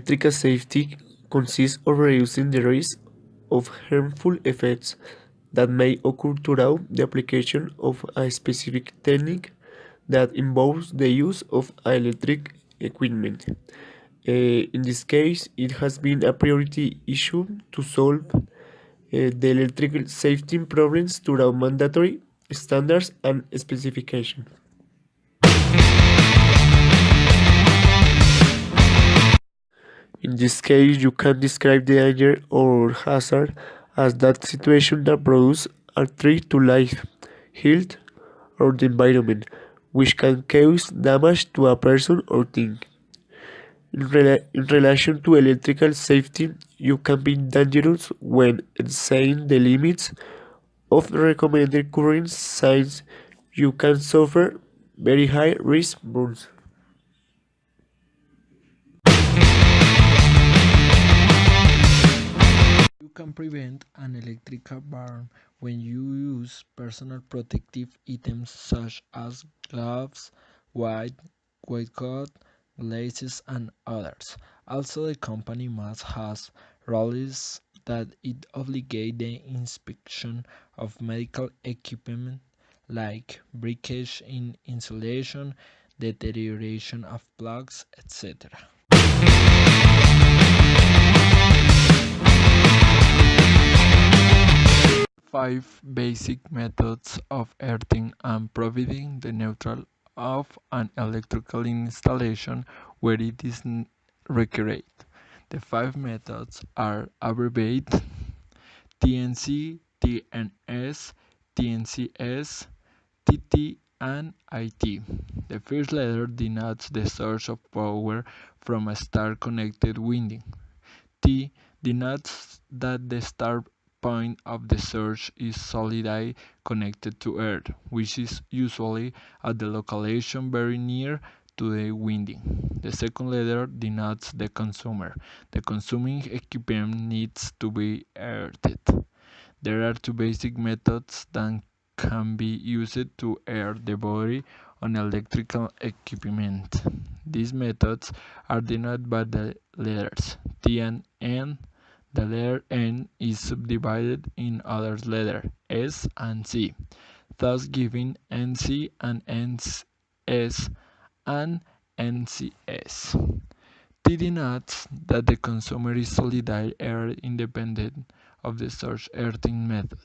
Electrical safety consists of reducing the risk of harmful effects that may occur throughout the application of a specific technique that involves the use of electric equipment. In this case, it has been a priority issue to solve the electrical safety problems throughout mandatory standards and specifications. In this case, you can describe the danger or hazard as that situation that produces a threat to life, health, or the environment, which can cause damage to a person or thing. In relation to electrical safety, you can be dangerous when exceeding the limits of recommended current since you can suffer very high risk burns. You can prevent an electrical burn when you use personal protective items such as gloves, white, white coat, glasses, and others. Also, the company must have rules that it obligate the inspection of medical equipment like breakage in insulation, deterioration of plugs, etc. Five basic methods of earthing and providing the neutral of an electrical installation where it is required. The five methods are abbreviated TNC, TNS, TNCS, TT, and IT. The first letter denotes the source of power from a star connected winding. T denotes that the start point of the source is solidly connected to Earth, which is usually at the location very near to the winding. The second letter denotes the consumer. The consuming equipment needs to be earthed. There are two basic methods that can be used to air the body on electrical equipment. These methods are denoted by the letters T and N. The letter N is subdivided in other letters S and C, thus giving NC and NS and NCS. T denotes that the consumer is solidly aired independent of the source earthing method,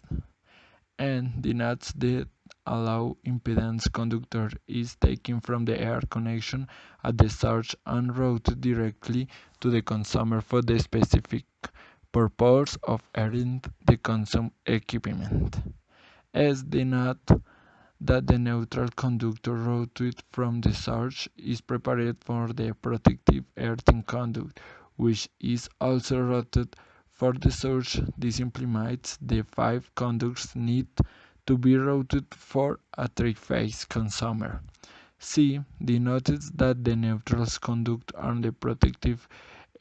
and denotes that a low impedance conductor is taken from the air connection at the source and routed directly to the consumer for the specific purpose of airing the consumed equipment. S denotes that the neutral conductor routed from the source is prepared for the protective earthing conduct, which is also routed for the source. This implies the five conducts need to be routed for a three-phase consumer. C denotes that the neutral conductor and the protective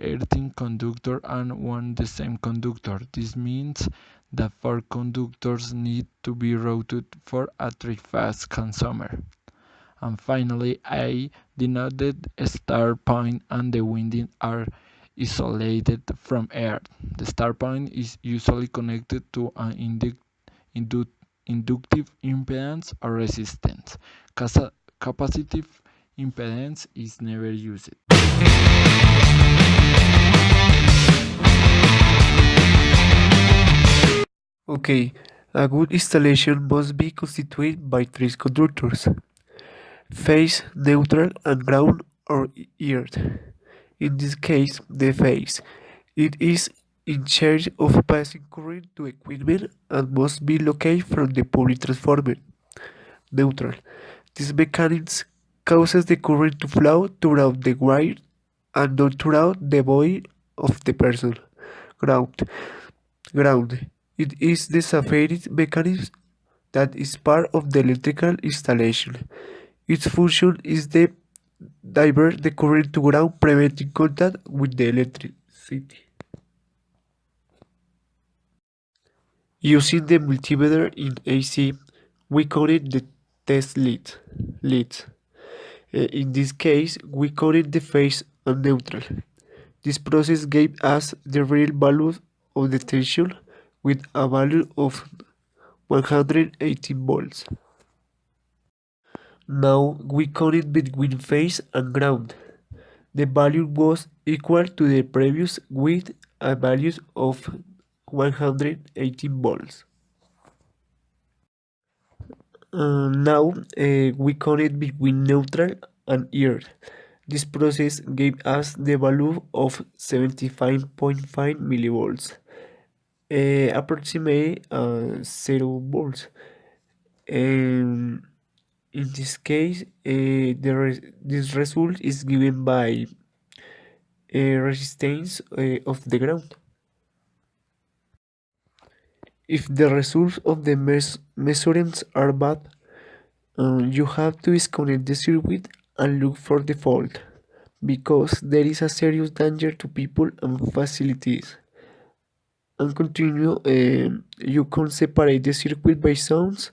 earthing conductor are one the same conductor. This means that four conductors need to be routed for a three-phase consumer. And finally, A denotes that a start point and the winding are isolated from Earth. The start point is usually connected to an inductive impedance or resistance. Capacitive impedance is never used. Okay, a good installation must be constituted by three conductors: phase, neutral, and ground or earth. In this case, the phase. It is in charge of passing current to equipment and must be located from the public transformer. Neutral. This mechanism causes the current to flow throughout the wire and not throughout the body of the person. Ground. Ground. It is the safety mechanism that is part of the electrical installation. Its function is to divert the current to ground, preventing contact with the electricity. Using the multimeter in AC, we connect the test leads. In this case, we connect the phase and neutral. This process gave us the real value of the tension with a value of 118 volts. Now we connect between phase and ground. The value was equal to the previous with a value of 118 volts. Now we connect between neutral and earth. This process gave us the value of 75.5 millivolts, approximately 0 volts. And in this case, this result is given by resistance of the ground. If the results of the measurements are bad, you have to disconnect the circuit and look for the fault, because there is a serious danger to people and facilities. And continue, you can separate the circuit by sounds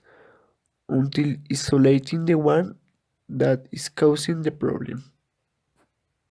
until isolating the one that is causing the problem.